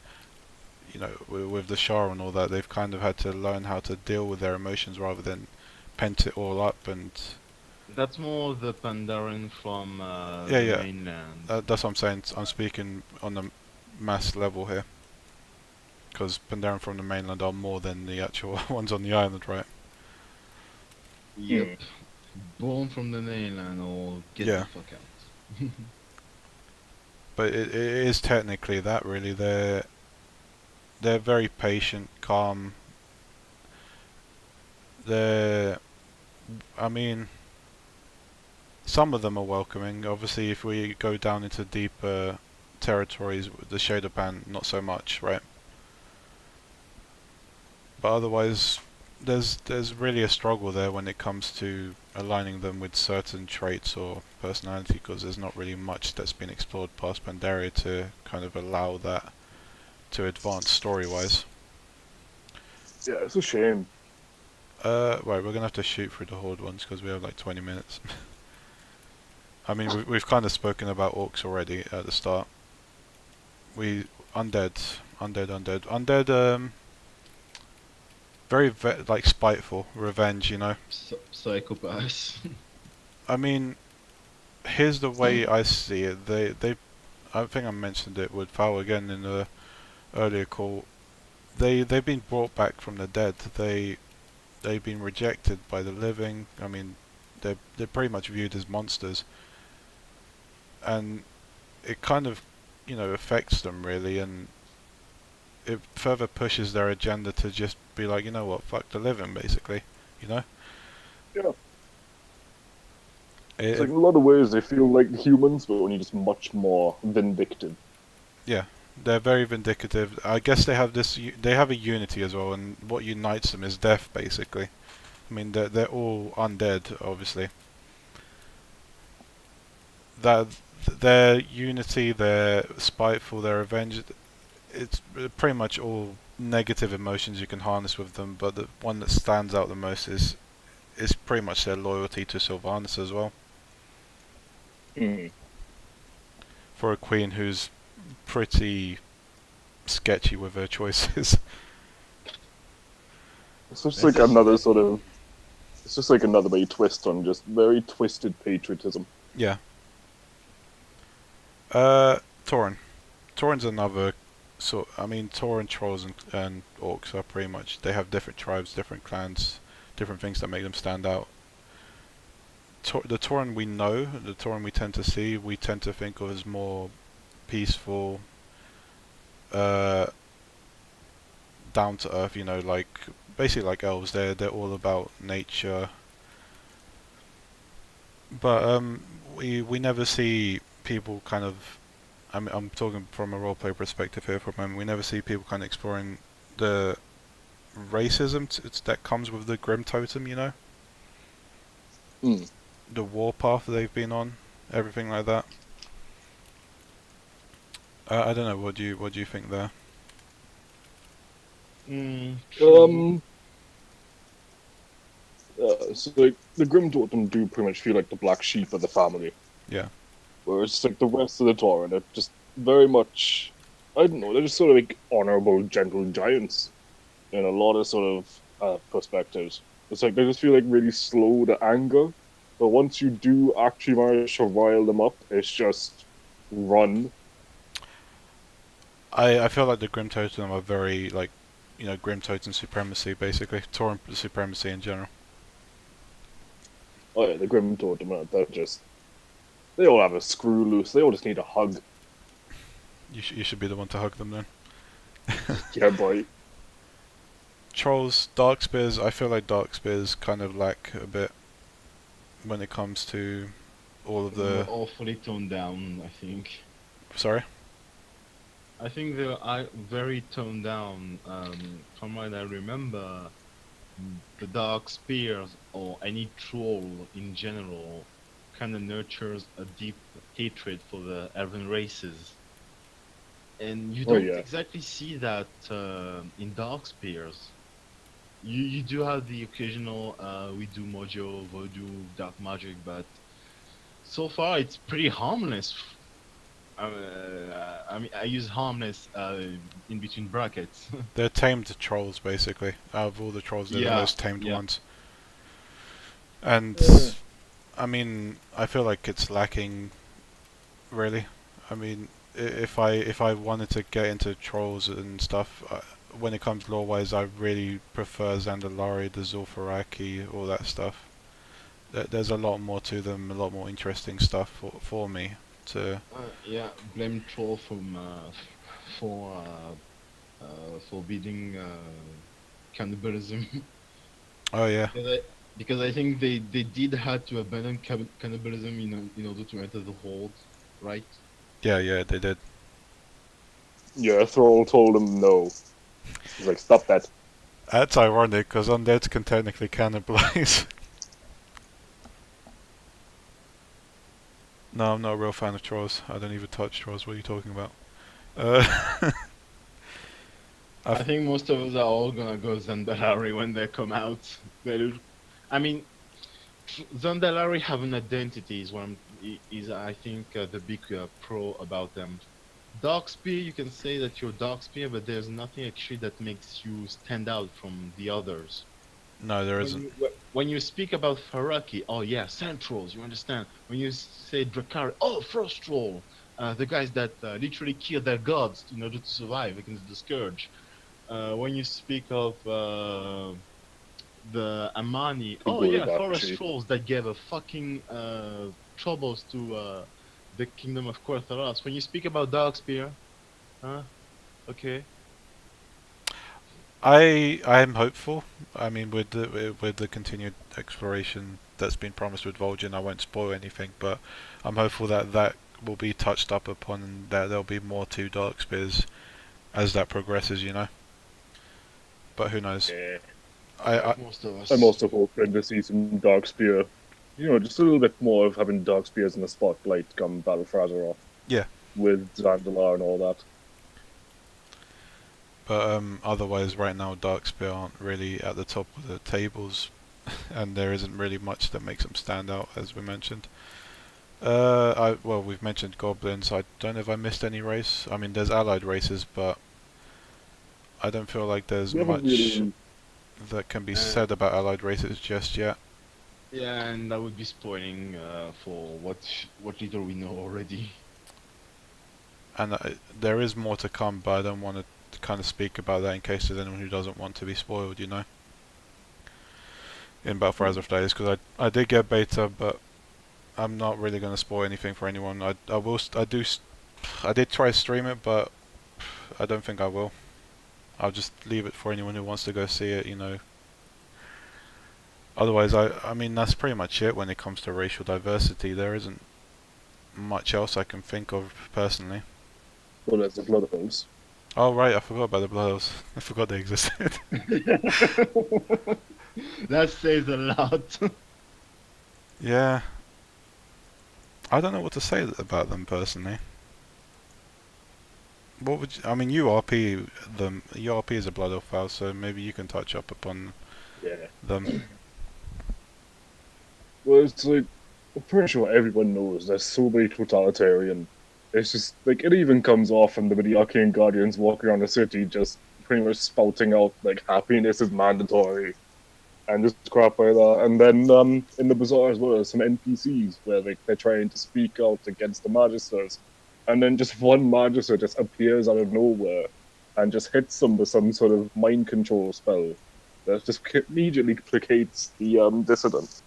with the Shah and all that. They've kind of had to learn how to deal with their emotions rather than pent it all up. And That's more the Pandaren from yeah, the yeah, mainland. that's what I'm saying. I'm speaking on a mass level here, because Pandaren from the mainland are more than the actual ones on the island, right? Yep. Born from the mainland or get the Yeah, fuck out. but it is technically that, really. They're very patient, calm. They're, I mean, some of them are welcoming. Obviously, if we go down into deeper territories, the Shadowpan, not so much, right? But otherwise, there's really a struggle there when it comes to aligning them with certain traits or personality, because there's not really much that's been explored past Pandaria to kind of allow that to advance story-wise. Yeah, it's a shame. Right, we're gonna have to shoot through the Horde ones because we have like 20 minutes. I mean, we've kind of spoken about orcs already at the start. We undead. Very like spiteful, revenge. Psychopaths. I mean, here's the way I see it. I think I mentioned it with Thal again in the earlier call. They've been brought back from the dead. They've been rejected by the living. I mean, they're pretty much viewed as monsters, and it kind of affects them really, and it further pushes their agenda to just be like, you know what, fuck the living, basically, you know. Yeah. It's It, like in a lot of ways they feel like humans, but only just much more vindictive. yeah, they're very vindicative. I guess they have they have a unity as well, and what unites them is death, basically. I mean, they're all undead, obviously. That their unity, their spiteful, their revenge. It's pretty much all negative emotions you can harness with them, but the one that stands out the most is pretty much their loyalty to Sylvanas as well. Mm. For a queen who's pretty sketchy with her choices. It's just Let's like just another sort of. It's just like another way twist on just very twisted patriotism. Yeah. Tauren. Tauren's another sort. I mean, Tauren trolls and orcs are pretty much. They have different tribes, different clans, different things that make them stand out. The Tauren we know, the Tauren we tend to see, we tend to think of as more peaceful, uh, down to earth, you know, like basically like elves. They're all about nature, but we never see people kind of. I'm talking from a roleplay perspective here for a moment. We never see people kind of exploring the racism that comes with the Grim Totem, you know, Hmm. the warpath they've been on, everything like that. I don't know. What do you think there? True. Um, so like the Grim Totem do pretty much feel like the black sheep of the family, Yeah. whereas like the rest of the Tauren are just very much, I don't know, they're just sort of like honorable, gentle giants in a lot of sort of perspectives. It's like they just feel like really slow to anger, but once you do actually manage to rile them up, it's just run. I feel like the Grim Totem are very like, you know, Grim Totem supremacy basically, Tauren supremacy in general. Oh yeah, the Grim Totem, they're just, they all have a screw loose. They all just need a hug. You should be the one to hug them then. Yeah, boy. Trolls, Darkspears. I feel like Darkspears kind of lack a bit when it comes to all of They're the. awfully toned down, I think. Sorry. I think they're very toned down. From what I remember, the Dark Spears or any troll in general kind of nurtures a deep hatred for the elven races. And you Oh don't yeah. exactly see that in Dark Spears. You do have the occasional we do mojo, voodoo, dark magic, but so far it's pretty harmless. I mean, I use harmless in between brackets. They're tamed trolls basically. Out of all the trolls, they're the Yeah, most tamed yeah. ones. And I mean, I feel like it's lacking really. I mean, if I wanted to get into trolls and stuff, when it comes lore-wise, I really prefer Zandalari, the Zul'Faraki, all that stuff. There's a lot more to them, a lot more interesting stuff for me to. Yeah, blame troll from for forbidding cannibalism. Oh yeah, Because I think they did had to abandon cannibalism in order to enter the hold, right? yeah, they did. Yeah, Thrall told him no. He's like, stop that. That's ironic because undeads can technically cannibalize. No, I'm not a real fan of trolls. I don't even touch trolls. What are you talking about? Uh, I think most of us are all gonna go Zandalari when they come out. I mean, Zandalari have an identity is what is I think the big pro about them. Darkspear, you can say that you're Darkspear, but there's nothing actually that makes you stand out from the others. no, there When isn't. when you speak about Faraki, oh yeah, Sand Trolls, you understand. When you say Drakari, oh Frost Troll, the guys that literally kill their gods in order to survive against the Scourge. When you speak of the Amani, The oh yeah, Gulbachi. Forest Trolls that gave a fucking troubles to the Kingdom of Quarthalas. When you speak about Darkspear, huh? Okay. I'm hopeful. I mean, with the continued exploration that's been promised with Vol'jin, I won't spoil anything, but I'm hopeful that that will be touched up upon and that there'll be more to Darkspears as that progresses, you know. But who knows? Yeah. I Most of I'm us. also hoping to see some Darkspear. You know, just a little bit more of having Darkspears in the spotlight come Battle for Azeroth. Yeah. With Zandalar and all that. but otherwise, right now, Darkspear aren't really at the top of the tables, and there isn't really much that makes them stand out, as we mentioned. Well, we've mentioned goblins. I don't know if I missed any race. I mean, there's allied races, but I don't feel like there's We haven't much really. that can be Uh, said about allied races just yet. yeah, and that would be spoiling for what little we know already. And there is more to come, but I don't want to kind of speak about that in case there's anyone who doesn't want to be spoiled, you know, in Battle for Azeroth days, because I did get beta, but I'm not really going to spoil anything for anyone. I will I did try to stream it, but I don't think I will. I'll just leave it for anyone who wants to go see it. Otherwise, I mean that's pretty much it when it comes to racial diversity. There isn't much else I can think of personally. Well, there's the Bloodhounds. Oh right, I forgot about the Bloodhounds. I forgot they existed. That says a lot. Yeah, I don't know what to say about them personally. What would I mean? URP them. URP is a Blood Elf file, so maybe you can touch up upon Yeah. them. Well, it's like, I'm pretty sure everyone knows there's so many totalitarian. It's just, like, it even comes off from the Arcane Guardians walking around the city just pretty much spouting out, like, happiness is mandatory. And just crap like that. And then in the bazaar as well, there's some NPCs where they're trying to speak out against the Magisters. And then just one Magister just appears out of nowhere and just hits them with some sort of mind control spell that just immediately placates the dissident.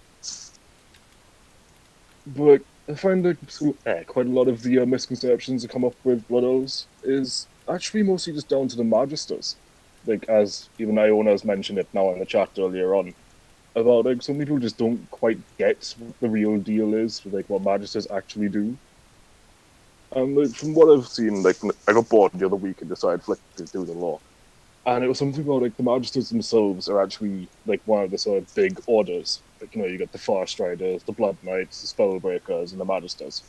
But I find that quite a lot of the misconceptions that come up with Blood Elves is actually mostly just down to the Magisters. Like, as even Iona has mentioned it now in the chat earlier on, about, like, some people just don't quite get what the real deal is with, like, what Magisters actually do. And, like, from what I've seen, like, I got bored the other week and decided to do the law. And it was something about, like, the Magisters themselves are actually, like, one of the sort of big orders. Like, you got the Farstriders, the Blood Knights, the Spellbreakers, and the Magisters.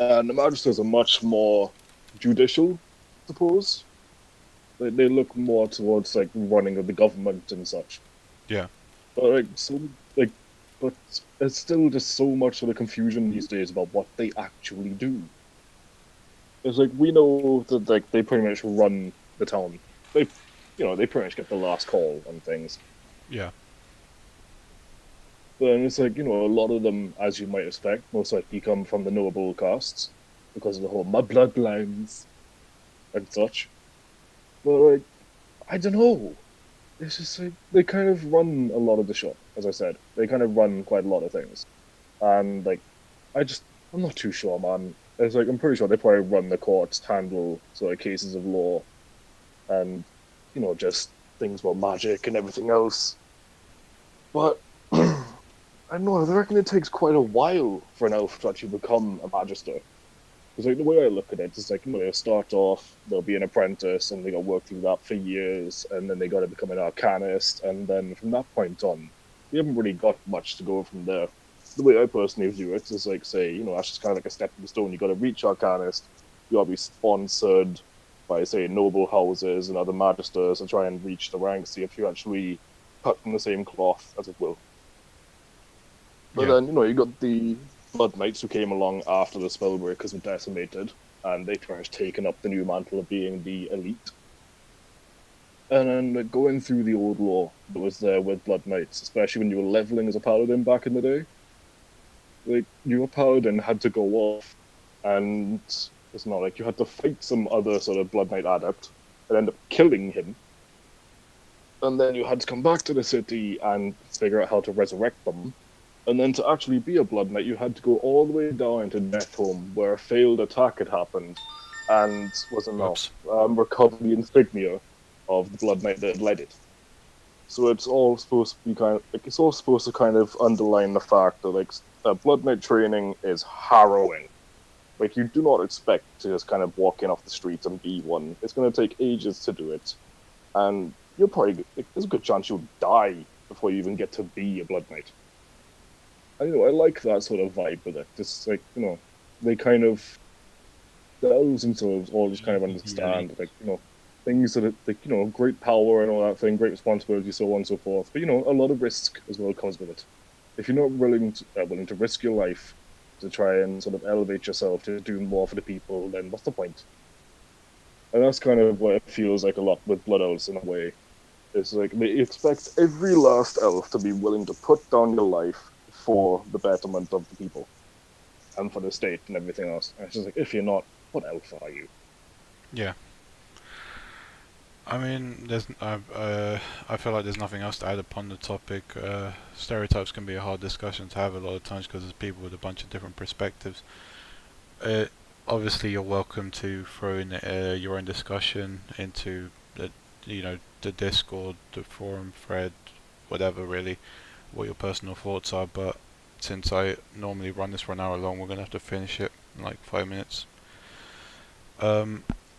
And the Magisters are much more judicial, I suppose. They look more towards, like, running of the government and such. Yeah. But but there's still just so much sort of confusion these days about what they actually do. It's like, we know that, like, they pretty much run the town. They pretty much get the last call on things. Yeah. But then it's like, a lot of them, as you might expect, most likely come from the noble castes because of the whole my bloodlines and such. But, like, I don't know. It's just like they kind of run a lot of the shop, as I said. They kind of run quite a lot of things. And, like, I'm not too sure, man. It's like, I'm pretty sure they probably run the courts, handle sort of cases of law, and, just things about magic and everything else. But, I don't know, I reckon it takes quite a while for an elf to actually become a magister. Because, like, the way I look at it is, like, they'll start off, they'll be an apprentice, and they got to work through that for years, and then they got to become an arcanist, and then from that point on, they haven't really got much to go from there. The way I personally view it is, like, say, that's just kind of like a stepping stone. You got to reach arcanist, you got to be sponsored by, say, noble houses and other magisters, and try and reach the ranks, see if you actually cut from the same cloth, as it will. But then, you got the Blood Knights who came along after the Spellbreakers were decimated, and they pretty much taken up the new mantle of being the elite. And then, like, going through the old law that was there with Blood Knights, especially when you were leveling as a paladin back in the day, like, your paladin had to go off, and it's not like you had to fight some other sort of Blood Knight adept and end up killing him. And then you had to come back to the city and figure out how to resurrect them. And then to actually be a Blood Knight, you had to go all the way down to Deathhome, where a failed attack had happened, and was enough recover the insignia of the Blood Knight that had led it. So it's all supposed to be it's all supposed to kind of underline the fact that, like, Blood Knight training is harrowing. Like, you do not expect to just kind of walk in off the streets and be one. It's going to take ages to do it, and you'll probably there's a good chance you'll die before you even get to be a Blood Knight. I like that sort of vibe with it. Just, like, they kind of, the elves themselves all just kind of understand, like, things that, like, great power and all that thing, great responsibility, so on and so forth. But, a lot of risk as well comes with it. If you're not willing to risk your life to try and sort of elevate yourself to do more for the people, then what's the point? And that's kind of what it feels like a lot with Blood Elves in a way. It's like they expect every last elf to be willing to put down your life for the betterment of the people and for the state and everything else. And it's just like, if you're not, what elf are you? Yeah. I mean, I feel like there's nothing else to add upon the topic. Stereotypes can be a hard discussion to have a lot of times because there's people with a bunch of different perspectives. Obviously, you're welcome to throw in your own discussion into the the Discord, the forum thread, whatever really, what your personal thoughts are. But since I normally run this for an hour long, we're gonna have to finish it in like 5 minutes.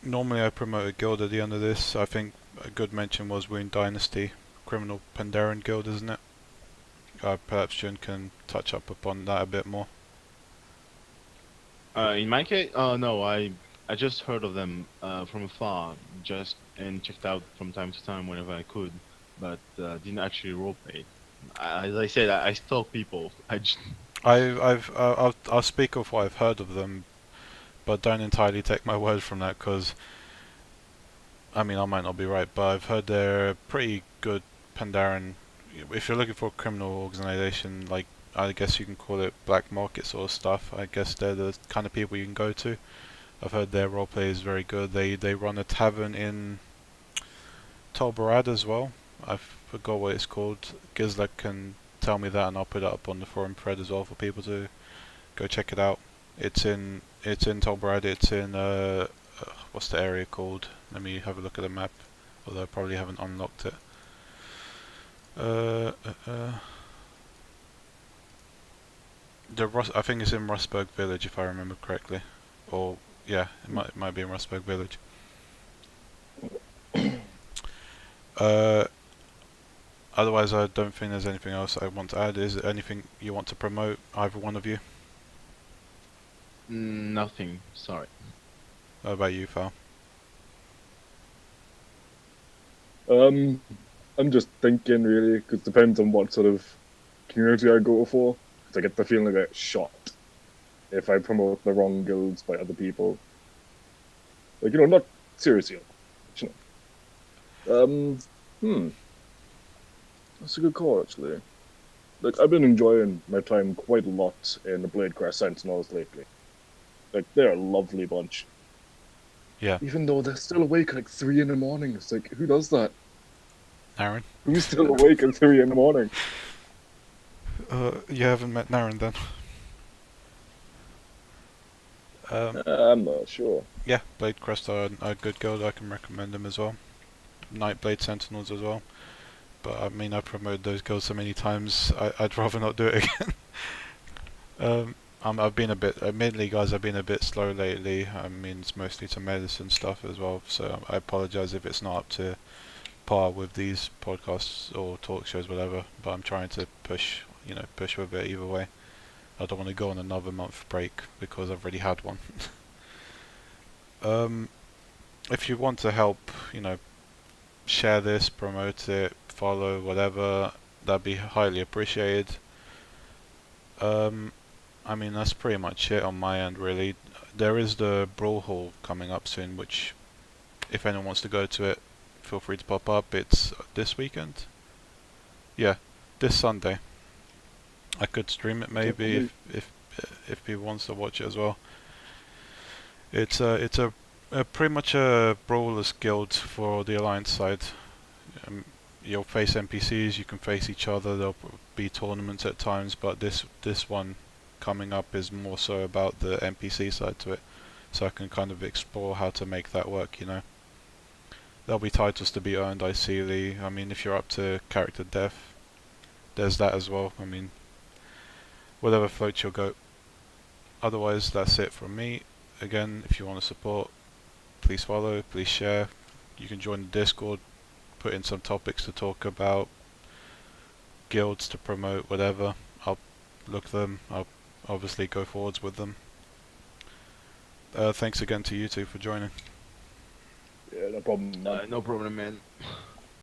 Normally I promote a guild at the end of this. I think a good mention was Rune Dynasty, Criminal Pandaren Guild, isn't it? Perhaps Jun can touch up upon that a bit more. In my case, no, I just heard of them from afar, and checked out from time to time whenever I could, but didn't actually roleplay. As I said, I stalk people. I'll speak of what I've heard of them, but don't entirely take my word from that, because I mean I might not be right, but I've heard they're pretty good Pandaren. If you're looking for a criminal organization, like I guess you can call it black market sort of stuff, I guess they're the kind of people you can go to. I've heard their roleplay is very good. They run a tavern in Tolbarad as well. I forgot what it's called. Gizlek can tell me that, and I'll put it up on the forum thread as well for people to go check it out. It's in Tolbarad. It's in what's the area called? Let me have a look at the map. Although I probably haven't unlocked it. I think it's in Rustburg Village if I remember correctly, or yeah, it might be in Rustburg Village. Otherwise, I don't think there's anything else I want to add. Is there anything you want to promote, either one of you? Nothing. Sorry. What about you, Thal? I'm just thinking really, because it depends on what sort of community I go for. Because I get the feeling I get shot if I promote the wrong guilds by other people. Like, not seriously. That's a good call, actually. Like, I've been enjoying my time quite a lot in the Bladecrest Sentinels lately. Like, they're a lovely bunch. Yeah. Even though they're still awake at like 3 in the morning. It's like, who does that? Naren? Who's still awake at 3 in the morning? You haven't met Naren then? I'm not sure. Yeah, Bladecrest are a good guild. I can recommend them as well. Nightblade Sentinels as well. But I mean, I've promoted those guilds so many times, I'd rather not do it again. I've been a bit, admittedly guys, I've been a bit slow lately. I mean, it's mostly to medicine stuff as well, so I apologise if it's not up to par with these podcasts or talk shows, whatever, but I'm trying to push with it either way. I don't want to go on another month break because I've already had one. If you want to help, share this, promote it, follow, whatever, that'd be highly appreciated. I mean, that's pretty much it on my end, really. There is the Brawl Hall coming up soon, which, if anyone wants to go to it, feel free to pop up. It's this weekend? Yeah, this Sunday. I could stream it maybe if people wants to watch it as well. It's a pretty much a brawlers guild for the Alliance side. You'll face NPCs, you can face each other, there'll be tournaments at times, but this one coming up is more so about the NPC side to it, so I can kind of explore how to make that work, There'll be titles to be earned, ideally. I mean, if you're up to character death, there's that as well. I mean, whatever floats your goat. Otherwise, that's it from me. Again, if you want to support, please follow, please share. You can join the Discord, put in some topics to talk about, guilds to promote, whatever. I'll look them. I'll obviously go forwards with them. Thanks again to you two for joining. Yeah, no problem. No problem, man.